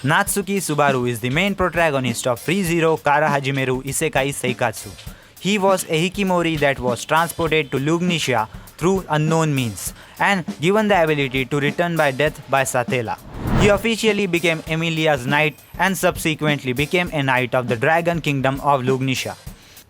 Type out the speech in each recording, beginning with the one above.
Natsuki Subaru is the main protagonist of ReZero Kara Hajimeru Isekai Seikatsu. He was a hikimori that was transported to Lugnisha through unknown means and given the ability to return by death by Satela. He officially became Emilia's knight and subsequently became a knight of the Dragon Kingdom of Lugnisha.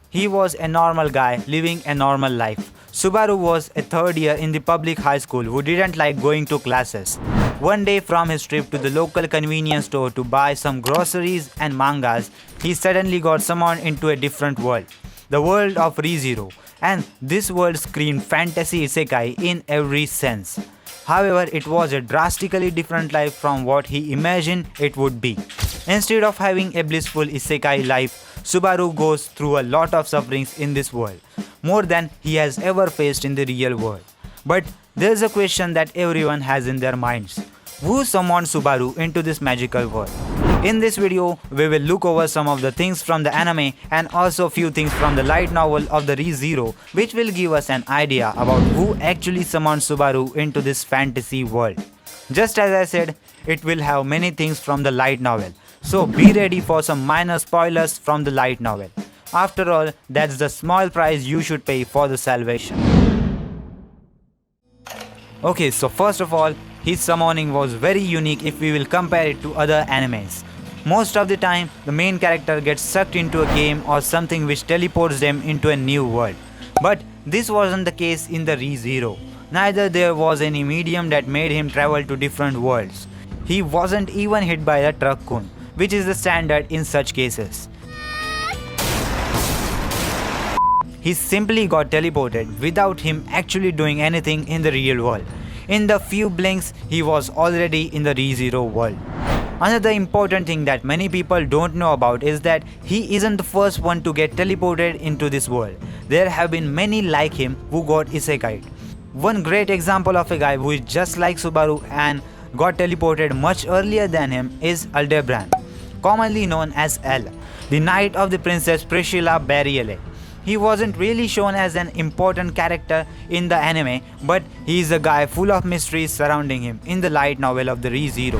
He was a normal guy living a normal life. Subaru was a third year in the public high school who didn't like going to classes. One day from his trip to the local convenience store to buy some groceries and mangas, he suddenly got summoned into a different world. The world of ReZero, and this world screamed fantasy isekai in every sense. However, it was a drastically different life from what he imagined it would be. Instead of having a blissful isekai life, Subaru goes through a lot of sufferings in this world, more than he has ever faced in the real world. But there's a question that everyone has in their minds. Who summoned Subaru into this magical world? In this video, we will look over some of the things from the anime and also few things from the light novel of the ReZero, which will give us an idea about who actually summoned Subaru into this fantasy world. Just as I said, it will have many things from the light novel, so be ready for some minor spoilers from the light novel. After all, that's the small price you should pay for the salvation. Okay, so first of all, his summoning was very unique if we will compare it to other animes. Most of the time, the main character gets sucked into a game or something which teleports them into a new world. But this wasn't the case in the ReZero. Neither there was any medium that made him travel to different worlds. He wasn't even hit by the truck cone, which is the standard in such cases. He simply got teleported without him actually doing anything in the real world. In the few blinks, he was already in the ReZero world. Another important thing that many people don't know about is that he isn't the first one to get teleported into this world. There have been many like him who got isekai'd. One great example of a guy who is just like Subaru and got teleported much earlier than him is Aldebaran, commonly known as L, the knight of the Princess Priscilla Barriele. He wasn't really shown as an important character in the anime, but he is a guy full of mysteries surrounding him in the light novel of the ReZero.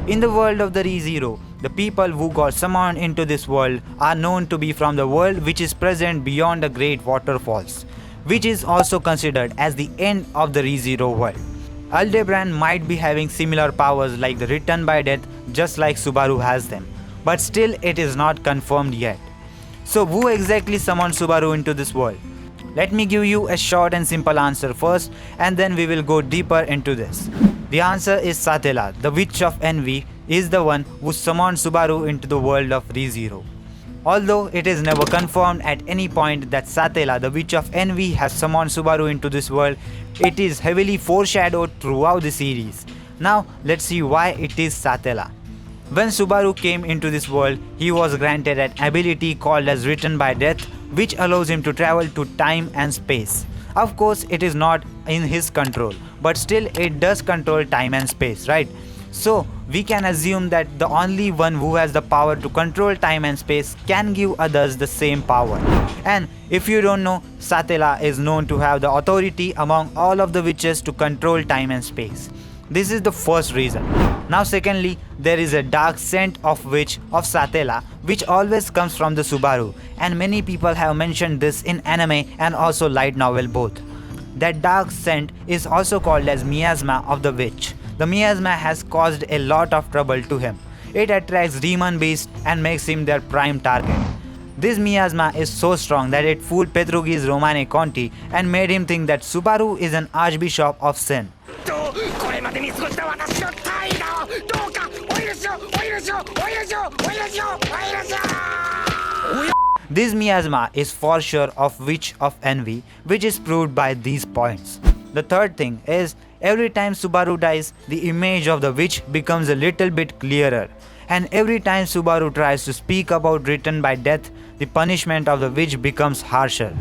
In the world of the ReZero, the people who got summoned into this world are known to be from the world which is present beyond the great waterfalls, which is also considered as the end of the ReZero world. Aldebaran might be having similar powers like the return by death, just like Subaru has them, but still it is not confirmed yet. So who exactly summoned Subaru into this world? Let me give you a short and simple answer first, and then we will go deeper into this. The answer is Satela, the Witch of Envy, is the one who summoned Subaru into the world of ReZero. Although it is never confirmed at any point that Satela, the Witch of Envy, has summoned Subaru into this world, it is heavily foreshadowed throughout the series. Now let's see why it is Satela. When Subaru came into this world, he was granted an ability called as Return by Death, which allows him to travel to time and space. Of course, it is not in his control, but still it does control time and space, right? So we can assume that the only one who has the power to control time and space can give others the same power. And if you don't know, Satela is known to have the authority among all of the witches to control time and space. This is the first reason. Now secondly, there is a dark scent of witch of Satela which always comes from the Subaru, and many people have mentioned this in anime and also light novel both. That dark scent is also called as miasma of the witch. The miasma has caused a lot of trouble to him. It attracts demon beasts and makes him their prime target. This miasma is so strong that it fooled Petrucci's Romane Conti and made him think that Subaru is an archbishop of sin. This miasma is for sure of Witch of Envy, which is proved by these points. The third thing is, every time Subaru dies, the image of the witch becomes a little bit clearer. And every time Subaru tries to speak about return by death, the punishment of the witch becomes harsher.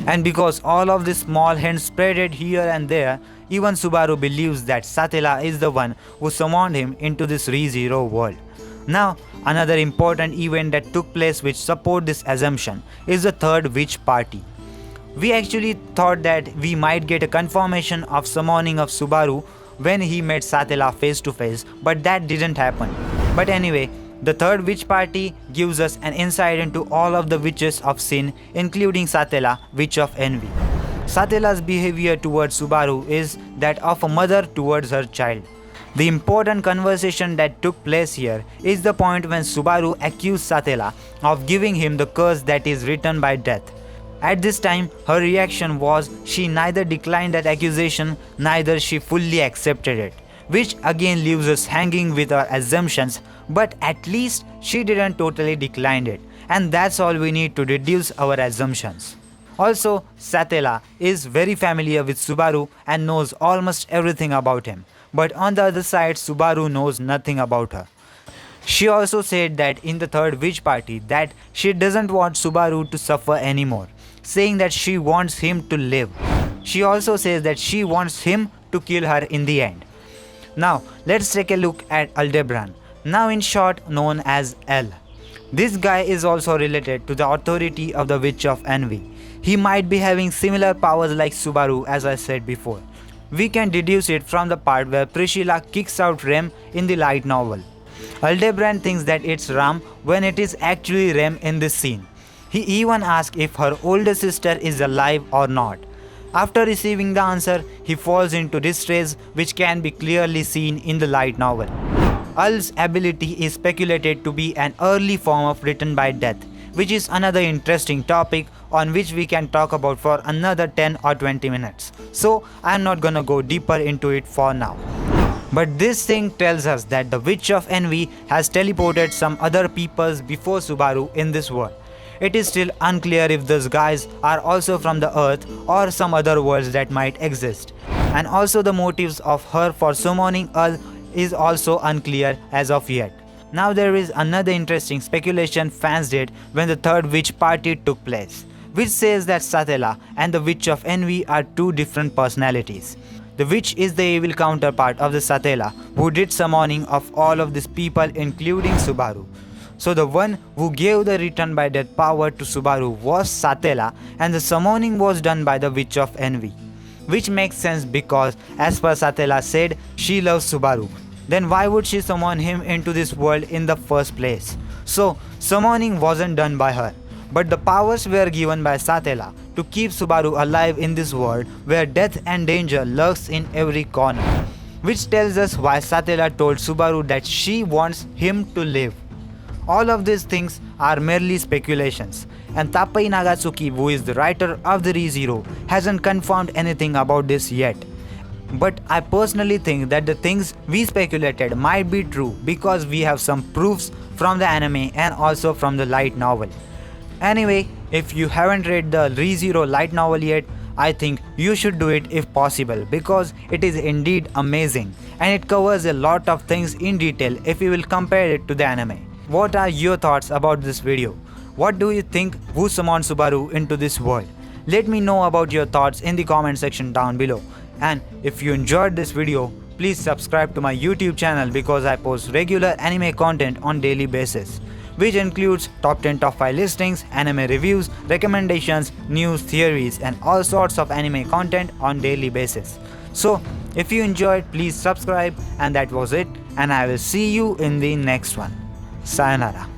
And because all of these small hints spreaded here and there, even Subaru believes that Satela is the one who summoned him into this ReZero world. Now, another important event that took place which support this assumption is the third witch party. We actually thought that we might get a confirmation of summoning of Subaru when he met Satela face to face, but that didn't happen. But anyway, the third witch party gives us an insight into all of the witches of sin, including Satela, witch of envy. Satela's behavior towards Subaru is that of a mother towards her child. The important conversation that took place here is the point when Subaru accused Satela of giving him the curse that is written by death. At this time, her reaction was she neither declined that accusation, neither she fully accepted it, which again leaves us hanging with our assumptions, but at least she didn't totally decline it, and that's all we need to deduce our assumptions. Also, Satela is very familiar with Subaru and knows almost everything about him, but on the other side, Subaru knows nothing about her. She also said that in the third witch party that she doesn't want Subaru to suffer anymore, saying that she wants him to live. She also says that she wants him to kill her in the end. Now, let's take a look at Aldebaran, now in short known as L. This guy is also related to the authority of the Witch of Envy. He might be having similar powers like Subaru, as I said before. We can deduce it from the part where Priscilla kicks out Rem in the light novel. Aldebaran thinks that it's Ram when it is actually Rem in this scene. He even asks if her older sister is alive or not. After receiving the answer, he falls into distress, which can be clearly seen in the light novel. Ul's ability is speculated to be an early form of written by death, which is another interesting topic on which we can talk about for another 10 or 20 minutes. So I'm not gonna go deeper into it for now. But this thing tells us that the Witch of Envy has teleported some other peoples before Subaru in this world. It is still unclear if those guys are also from the earth or some other worlds that might exist. And also the motives of her for summoning Ul is also unclear as of yet. Now there is another interesting speculation fans did when the third witch party took place, which says that Satela and the Witch of Envy are two different personalities. The witch is the evil counterpart of the Satela who did summoning of all of these people including Subaru. So the one who gave the return by death power to Subaru was Satela and the summoning was done by the Witch of Envy. Which makes sense because as per Satela said, she loves Subaru. Then why would she summon him into this world in the first place? So summoning wasn't done by her, but the powers were given by Satela to keep Subaru alive in this world where death and danger lurks in every corner. Which tells us why Satela told Subaru that she wants him to live. All of these things are merely speculations, and Tappei Nagatsuki, who is the writer of the ReZero, hasn't confirmed anything about this yet. But I personally think that the things we speculated might be true because we have some proofs from the anime and also from the light novel. Anyway, if you haven't read the ReZero light novel yet, I think you should do it if possible because it is indeed amazing and it covers a lot of things in detail if you will compare it to the anime. What are your thoughts about this video? What do you think who summoned Subaru into this world? Let me know about your thoughts in the comment section down below. And if you enjoyed this video, please subscribe to my YouTube channel because I post regular anime content on daily basis, which includes top 10 top 5 listings, anime reviews, recommendations, news, theories and all sorts of anime content on daily basis. So if you enjoyed, please subscribe, and that was it, and I will see you in the next one. Sayonara.